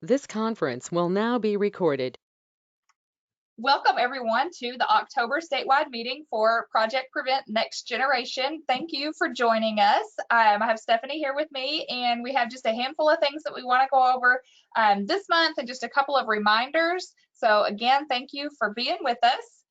This conference will now be recorded. Welcome everyone to the October statewide meeting for Project Prevent Next Generation. Thank you for joining us. I have Stephanie here with me, and we have just a handful of things that we want to go over this month and just a couple of reminders. So again, thank you for being with us.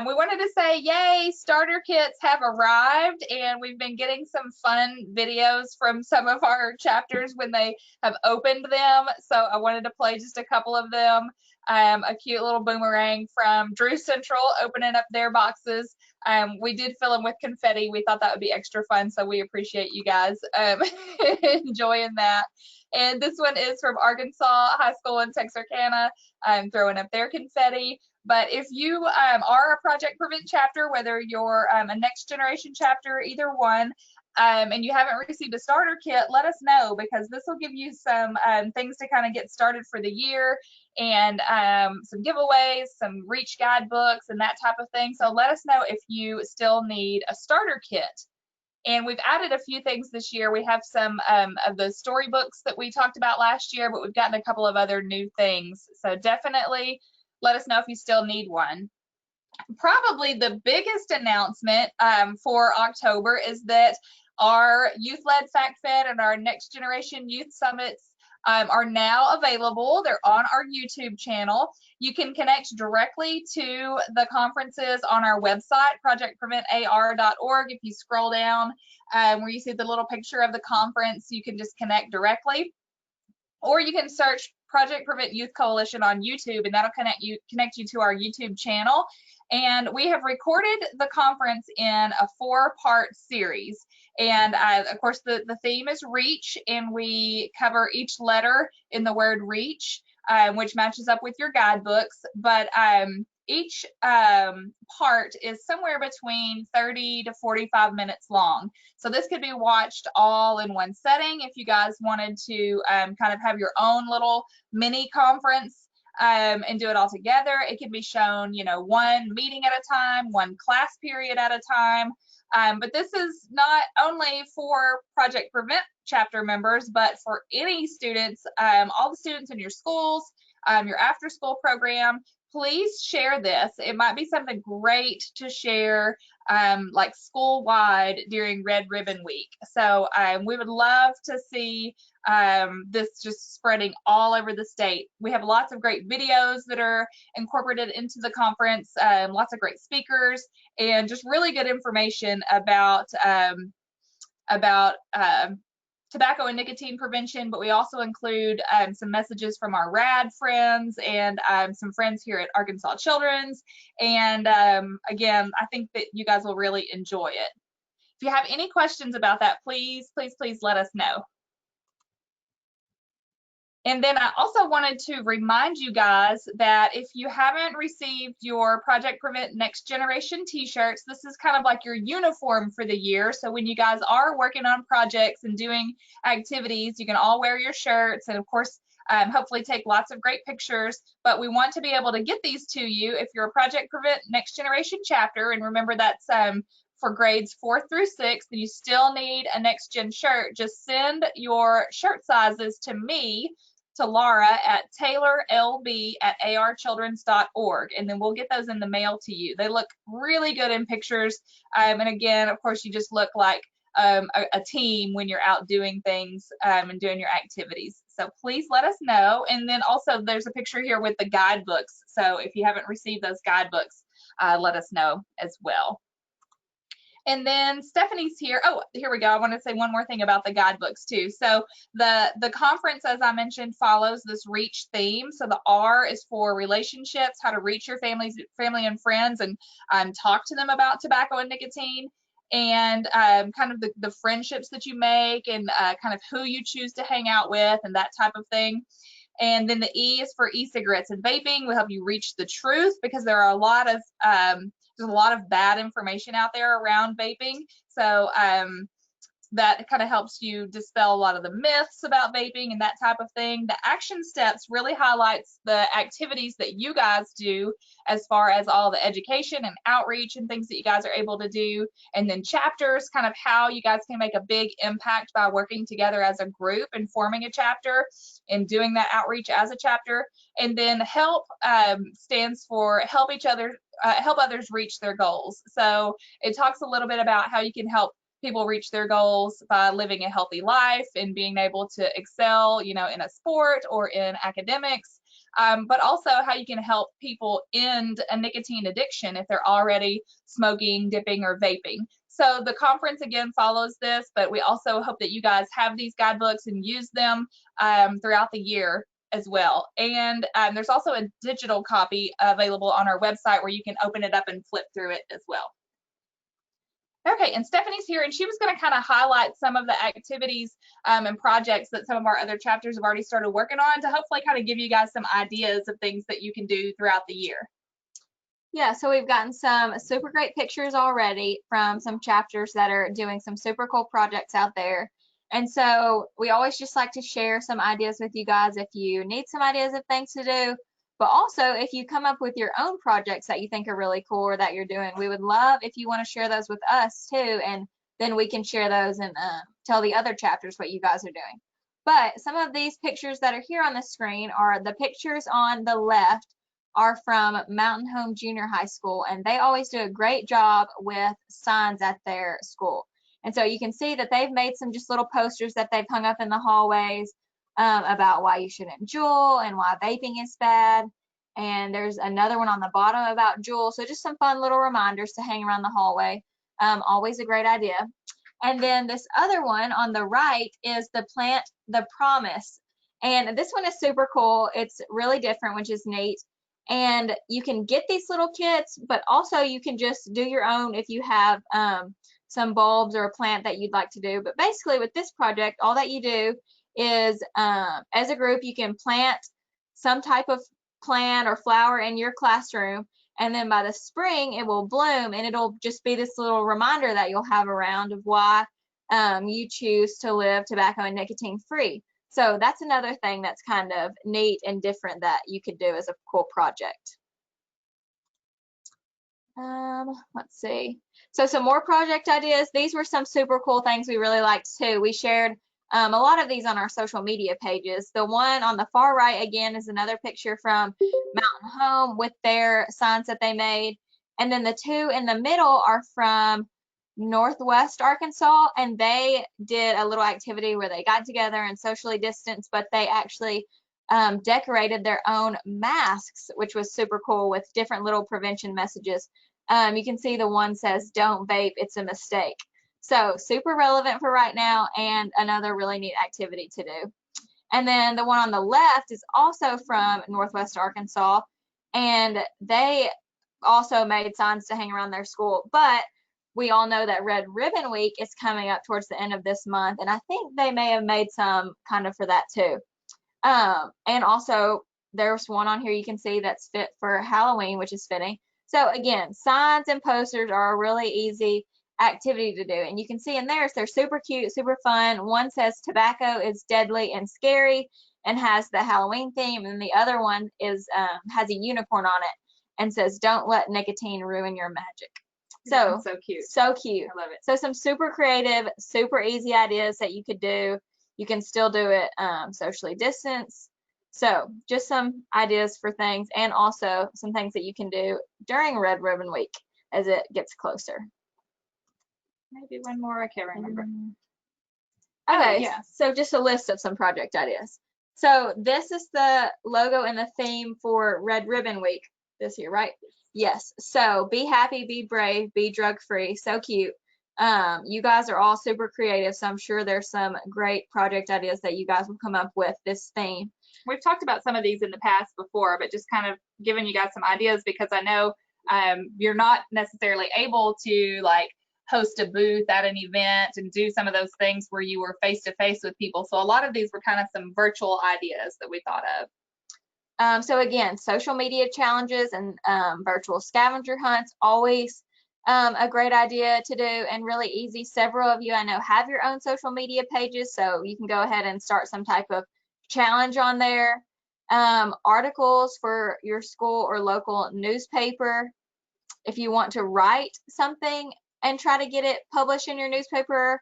We wanted to say, yay, starter kits have arrived, and we've been getting some fun videos from some of our chapters when they have opened them. So I wanted to play just a couple of them. A cute little boomerang from Drew Central opening up their boxes. We did fill them with confetti. We thought that would be extra fun, so we appreciate you guys enjoying that. And this one is from Arkansas High School in Texarkana, throwing up their confetti. But if you are a Project Prevent chapter, whether you're a Next Generation chapter, either one, and you haven't received a starter kit, let us know, because this will give you some things to kind of get started for the year, and some giveaways, some reach guidebooks, and that type of thing. So let us know if you still need a starter kit. And we've added a few things this year. We have some of the storybooks that we talked about last year, but we've gotten a couple of other new things. So definitely let us know if you still need one. Probably the biggest announcement for October is that our youth-led Fact Fed and our Next Generation Youth Summits are now available. They're on our YouTube channel. You can connect directly to the conferences on our website, projectpreventar.org. If you scroll down where you see the little picture of the conference, you can just connect directly. Or you can search Project Prevent Youth Coalition on YouTube, and that'll connect you to our YouTube channel. And we have recorded the conference in a 4-part series. And of course, the theme is reach, and we cover each letter in the word reach, which matches up with your guidebooks. But each part is somewhere between 30 to 45 minutes long. So this could be watched all in one setting if you guys wanted to kind of have your own little mini conference and do it all together. It can be shown, one meeting at a time, one class period at a time. But this is not only for Project Prevent chapter members, but for any students, all the students in your schools, your after school program. Please share this. It might be something great to share like school-wide during Red Ribbon Week. So we would love to see this just spreading all over the state. We have lots of great videos that are incorporated into the conference, lots of great speakers, and just really good information about tobacco and nicotine prevention, but we also include some messages from our RAD friends and some friends here at Arkansas Children's. And again, I think that you guys will really enjoy it. If you have any questions about that, please let us know. And then I also wanted to remind you guys that if you haven't received your Project Prevent Next Generation t-shirts, this is kind of like your uniform for the year. So when you guys are working on projects and doing activities, you can all wear your shirts, and of course, hopefully take lots of great pictures. But we want to be able to get these to you if you're a Project Prevent Next Generation chapter. And remember, that's for grades 4 through 6, and you still need a Next Gen shirt. Just send your shirt sizes to me, to Laura at taylorlb@archildrens.org, and then we'll get those in the mail to you. They look really good in pictures, and again, of course, you just look like a team when you're out doing things and doing your activities. So please let us know. And then also there's a picture here with the guidebooks, so if you haven't received those guidebooks, let us know as well. And then Stephanie's here. Oh, here we go. I want to say one more thing about the guidebooks too. So the conference, as I mentioned, follows this reach theme. So the R is for relationships, how to reach your family and friends, and talk to them about tobacco and nicotine, and kind of the friendships that you make, and kind of who you choose to hang out with, and that type of thing. And then the E is for e-cigarettes and vaping. We'll help you reach the truth, because there are a lot of there's a lot of bad information out there around vaping. So that kind of helps you dispel a lot of the myths about vaping and that type of thing. The action steps really highlights the activities that you guys do as far as all the education and outreach and things that you guys are able to do. And then chapters, kind of how you guys can make a big impact by working together as a group and forming a chapter and doing that outreach as a chapter. And then help stands for help others reach their goals. So it talks a little bit about how you can help people reach their goals by living a healthy life and being able to excel, you know, in a sport or in academics, but also how you can help people end a nicotine addiction if they're already smoking, dipping, or vaping. So the conference again follows this, but we also hope that you guys have these guidebooks and use them throughout the year as well. And there's also a digital copy available on our website where you can open it up and flip through it as well. Okay, and Stephanie's here, and she was going to kind of highlight some of the activities and projects that some of our other chapters have already started working on to hopefully kind of give you guys some ideas of things that you can do throughout the year. Yeah, so we've gotten some super great pictures already from some chapters that are doing some super cool projects out there. And so we always just like to share some ideas with you guys if you need some ideas of things to do. But also, if you come up with your own projects that you think are really cool or that you're doing, we would love if you want to share those with us too. And then we can share those and tell the other chapters what you guys are doing. But some of these pictures that are here on the screen are the pictures on the left are from Mountain Home Junior High School, and they always do a great job with signs at their school. And so you can see that they've made some just little posters that they've hung up in the hallways about why you shouldn't Juul and why vaping is bad. And there's another one on the bottom about Juul. So just some fun little reminders to hang around the hallway. Always a great idea. And then this other one on the right is the Plant the Promise. And this one is super cool. It's really different, which is neat. And you can get these little kits, but also you can just do your own if you have some bulbs or a plant that you'd like to do. But basically with this project, all that you do is as a group, you can plant some type of plant or flower in your classroom, and then by the spring it will bloom, and it'll just be this little reminder that you'll have around of why you choose to live tobacco and nicotine free. So that's another thing that's kind of neat and different that you could do as a cool project. Let's see. So some more project ideas. These were some super cool things we really liked too. We shared a lot of these on our social media pages. The one on the far right, again, is another picture from Mountain Home with their signs that they made. And then the two in the middle are from Northwest Arkansas, and they did a little activity where they got together and socially distanced, but they actually decorated their own masks, which was super cool with different little prevention messages. You can see the one says, "Don't vape, it's a mistake." So super relevant for right now, and another really neat activity to do. And then the one on the left is also from Northwest Arkansas, and they also made signs to hang around their school. But we all know that Red Ribbon Week is coming up towards the end of this month, and I think they may have made some kind of for that too. And also there's one on here you can see that's fit for Halloween, which is fitting. So again, signs and posters are a really easy activity to do, and you can see in theirs they're super cute, super fun. One says tobacco is deadly and scary and has the Halloween theme, and the other one is has a unicorn on it and says, "Don't let nicotine ruin your magic." So cute. So cute. I love it. So some super creative, super easy ideas that you could do. You can still do it socially distanced. So just some ideas for things, and also some things that you can do during Red Ribbon Week as it gets closer. Maybe one more, I can't remember. Okay, Oh, yeah. So just a list of some project ideas. So this is the logo and the theme for Red Ribbon Week this year, right? Yes. So be happy, be brave, be drug-free. So cute. You guys are all super creative, so I'm sure there's some great project ideas that you guys will come up with this theme. We've talked about some of these in the past before, but just kind of giving you guys some ideas, because I know you're not necessarily able to like host a booth at an event and do some of those things where you were face to face with people. So a lot of these were kind of some virtual ideas that we thought of. So again, social media challenges and virtual scavenger hunts, always A great idea to do and really easy. Several of you I know have your own social media pages, so you can go ahead and start some type of challenge on there. Articles for your school or local newspaper. If you want to write something and try to get it published in your newspaper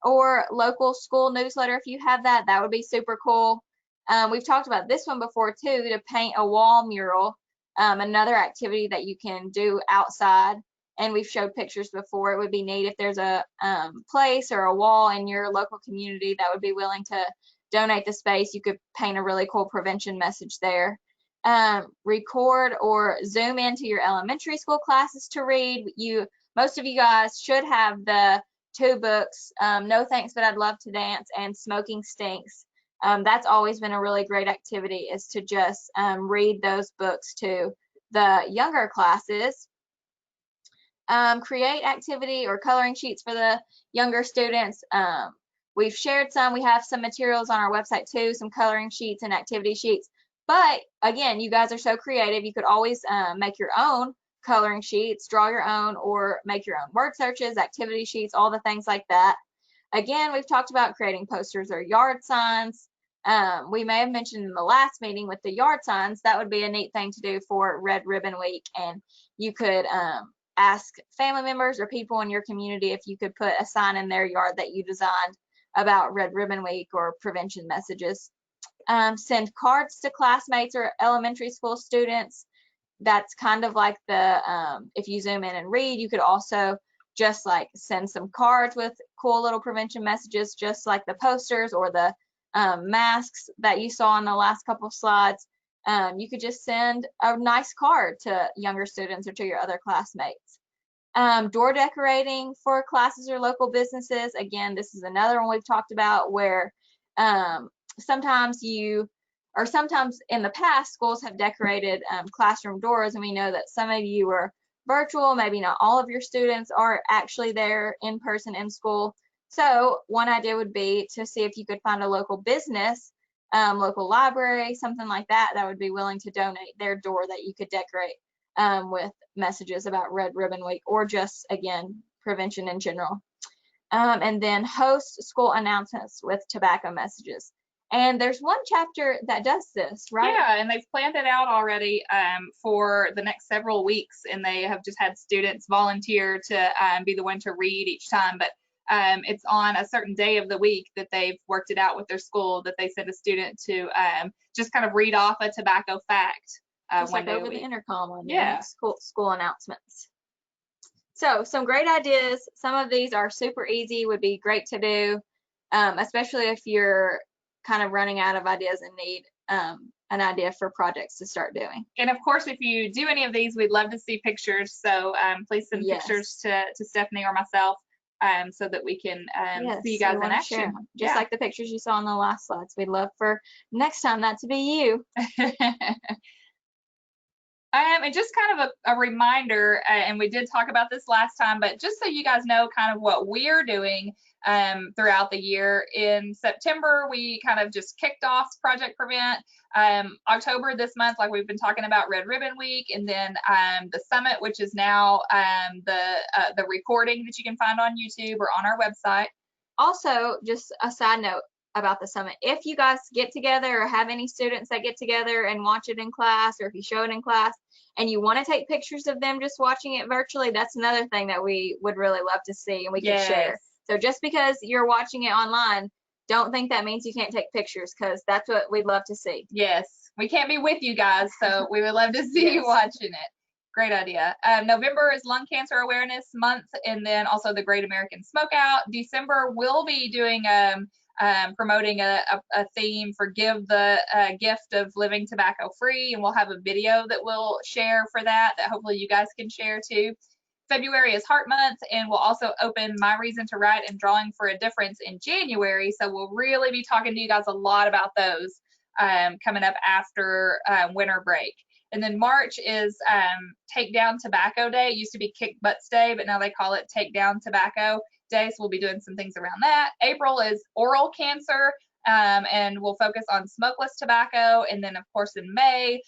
or local school newsletter, if you have that, that would be super cool. We've talked about this one before too, to paint a wall mural, another activity that you can do outside. And we've showed pictures before. It would be neat if there's a place or a wall in your local community that would be willing to donate the space. You could paint a really cool prevention message there. Record or zoom into your elementary school classes to read. Most of you guys should have the two books, No Thanks But I'd Love to Dance and Smoking Stinks. That's always been a really great activity, is to just read those books to the younger classes. Create activity or coloring sheets for the younger students. We've shared some. We have some materials on our website too, some coloring sheets and activity sheets. But again, you guys are so creative. You could always make your own coloring sheets, draw your own, or make your own word searches, activity sheets, all the things like that. Again, we've talked about creating posters or yard signs. We may have mentioned in the last meeting with the yard signs, that would be a neat thing to do for Red Ribbon Week. And you could ask family members or people in your community if you could put a sign in their yard that you designed about Red Ribbon Week or prevention messages. Send cards to classmates or elementary school students. That's kind of like the, if you zoom in and read, you could also just like send some cards with cool little prevention messages, just like the posters or the masks that you saw in the last couple slides. You could just send a nice card to younger students or to your other classmates. Door decorating for classes or local businesses. Again, this is another one we've talked about where sometimes in the past, schools have decorated classroom doors, and we know that some of you are virtual, maybe not all of your students are actually there in person in school. So one idea would be to see if you could find a local business, local library, something like that, that would be willing to donate their door that you could decorate with messages about Red Ribbon Week, or just, again, prevention in general. And then host school announcements with tobacco messages. And there's one chapter that does this, right? Yeah, and they've planned it out already for the next several weeks, and they have just had students volunteer to be the one to read each time. But it's on a certain day of the week that they've worked it out with their school, that they send a student to just kind of read off a tobacco fact just one like day over a week. the intercom on Yeah. school announcements. So some great ideas. Some of these are super easy, would be great to do, especially if you're kind of running out of ideas and need an idea for projects to start doing. And of course, if you do any of these, we'd love to see pictures. So please send pictures to Stephanie or myself so that we can see you guys in action. Just like the pictures you saw in the last slides. We'd love for next time that to be you. And just kind of a reminder, and we did talk about this last time, but just so you guys know kind of what we're doing throughout the year. In September, we kind of just kicked off Project Prevent. October this month, like we've been talking about, Red Ribbon Week, and then the summit, which is now the recording that you can find on YouTube or on our website. Also, just a side note about the summit, if you guys get together or have any students that get together and watch it in class, or if you show it in class and you want to take pictures of them just watching it virtually, that's another thing that we would really love to see and we can share. So just because you're watching it online, don't think that means you can't take pictures, because that's what we'd love to see. Yes, we can't be with you guys, so we would love to see you watching it. Great idea. November is Lung Cancer Awareness Month, and then also the Great American Smokeout. December, we'll be doing promoting a theme for Give the Gift of Living Tobacco Free, and we'll have a video that we'll share for that hopefully you guys can share too. February is Heart Month, and we'll also open My Reason to Write and Drawing for a Difference in January, so we'll really be talking to you guys a lot about those coming up after winter break. And then March is Take Down Tobacco Day. It used to be Kick Butts Day, but now they call it Take Down Tobacco Day, so we'll be doing some things around that. April is Oral Cancer and we'll focus on smokeless tobacco. And then, of course, in May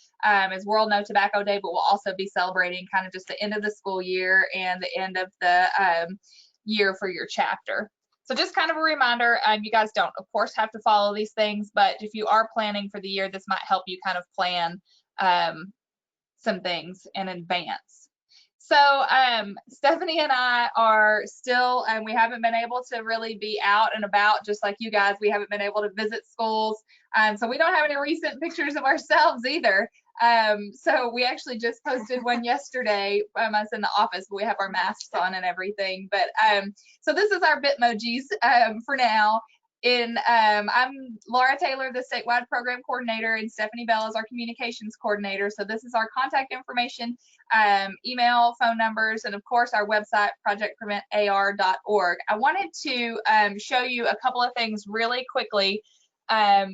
is World No Tobacco Day, but we'll also be celebrating kind of just the end of the school year and the end of the year for your chapter. So just kind of a reminder, you guys don't, of course, have to follow these things, but if you are planning for the year, this might help you kind of plan some things in advance. So Stephanie and I are still, we haven't been able to really be out and about just like you guys. We haven't been able to visit schools. So we don't have any recent pictures of ourselves either. So we actually just posted one yesterday, us in the office, but we have our masks on and everything. But so this is our Bitmojis for now. I'm Laura Taylor, the statewide program coordinator, and Stephanie Bell is our communications coordinator. So this is our contact information, email, phone numbers, and of course our website, projectpreventar.org. I wanted to show you a couple of things really quickly that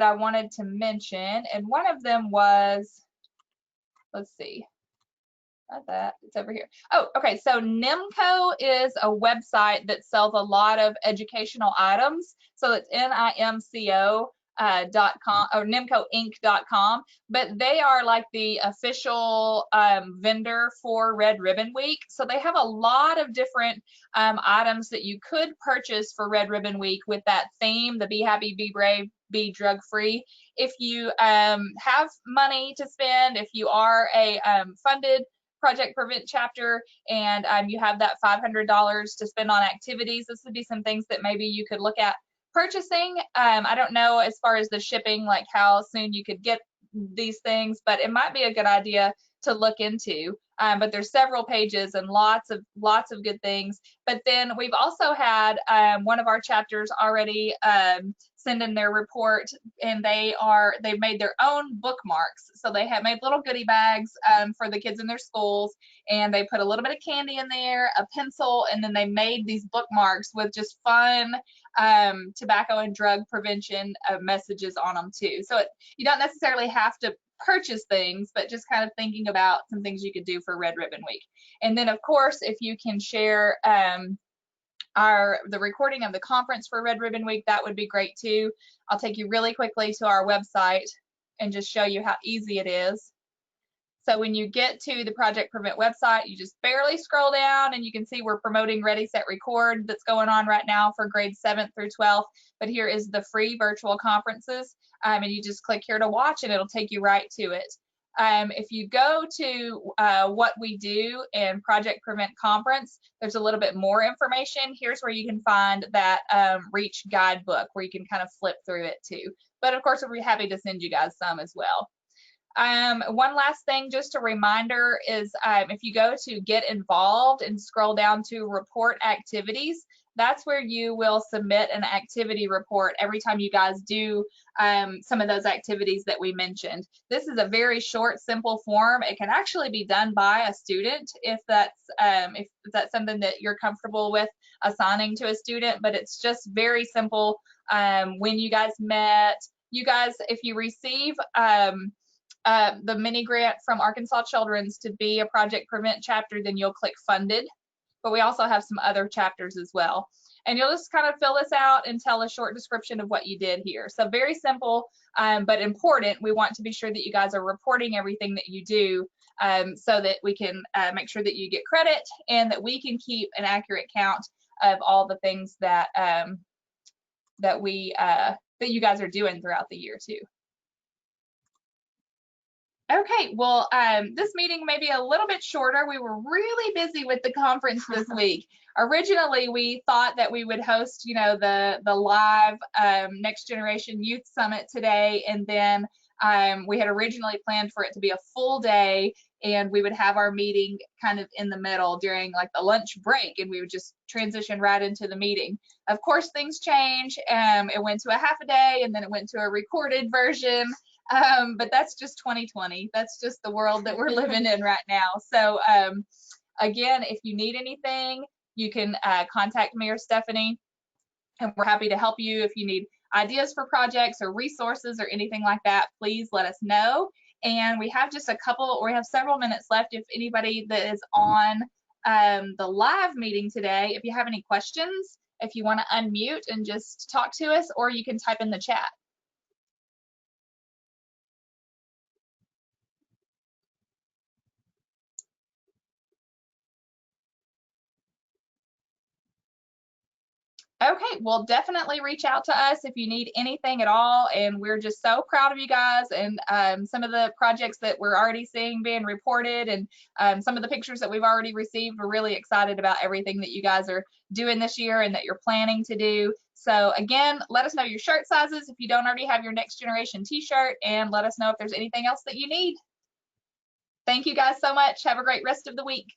I wanted to mention, and one of them was, let's see. Not that, it's over here. Oh, okay, so NIMCO is a website that sells a lot of educational items. So it's NIMCO.com or NIMCOinc.com, but they are like the official vendor for Red Ribbon Week. So they have a lot of different items that you could purchase for Red Ribbon Week with that theme, the Be Happy, Be Brave, Be Drug Free. If you have money to spend, if you are a funded Project Prevent chapter and you have that $500 to spend on activities, this would be some things that maybe you could look at purchasing. I don't know as far as the shipping, like how soon you could get these things, but it might be a good idea to look into. But there's several pages and lots of good things. But then we've also had one of our chapters already send in their report, and they've made their own bookmarks. So they have made little goodie bags for the kids in their schools, and they put a little bit of candy in there, a pencil, and then they made these bookmarks with just fun tobacco and drug prevention messages on them too. So you don't necessarily have to purchase things, but just kind of thinking about some things you could do for Red Ribbon Week. And then of course, if you can share the recording of the conference for Red Ribbon Week, that would be great too. I'll take you really quickly to our website and just show you how easy it is. So when you get to the Project Prevent website, you just barely scroll down and you can see we're promoting Ready, Set, Record that's going on right now for grades 7th through 12th. But here is the free virtual conferences, and you just click here to watch and it'll take you right to it. If you go to what we do in Project Prevent Conference, there's a little bit more information. Here's where you can find that REACH guidebook where you can kind of flip through it too. But of course, we'll be happy to send you guys some as well. One last thing, just a reminder, is if you go to Get Involved and scroll down to Report Activities, that's where you will submit an activity report every time you guys do some of those activities that we mentioned. This is a very short, simple form. It can actually be done by a student if that's something that you're comfortable with assigning to a student, but it's just very simple. When you guys met, you guys, if you receive the mini grant from Arkansas Children's to be a Project Prevent chapter, then you'll click Funded. But we also have some other chapters as well. And you'll just kind of fill this out and tell a short description of what you did here. So very simple, but important. We want to be sure that you guys are reporting everything that you do so that we can make sure that you get credit and that we can keep an accurate count of all the things that that you guys are doing throughout the year too. Okay, well, this meeting may be a little bit shorter. We were really busy with the conference this week. Originally, we thought that we would host, you know, the live Next Generation Youth Summit today, and then we had originally planned for it to be a full day, and we would have our meeting kind of in the middle during like the lunch break, and we would just transition right into the meeting. Of course, things change. It went to a half a day, and then it went to a recorded version. But that's just 2020. That's just the world that we're living in right now. So again, if you need anything, you can contact me or Stephanie, and we're happy to help you. If you need ideas for projects or resources or anything like that, please let us know. And we have just we have several minutes left. If anybody that is on the live meeting today, if you have any questions, if you want to unmute and just talk to us, or you can type in the chat. Okay, well, definitely reach out to us if you need anything at all. And we're just so proud of you guys and some of the projects that we're already seeing being reported and some of the pictures that we've already received. We're really excited about everything that you guys are doing this year and that you're planning to do. So again, let us know your shirt sizes if you don't already have your Next Generation t-shirt, and let us know if there's anything else that you need. Thank you guys so much. Have a great rest of the week.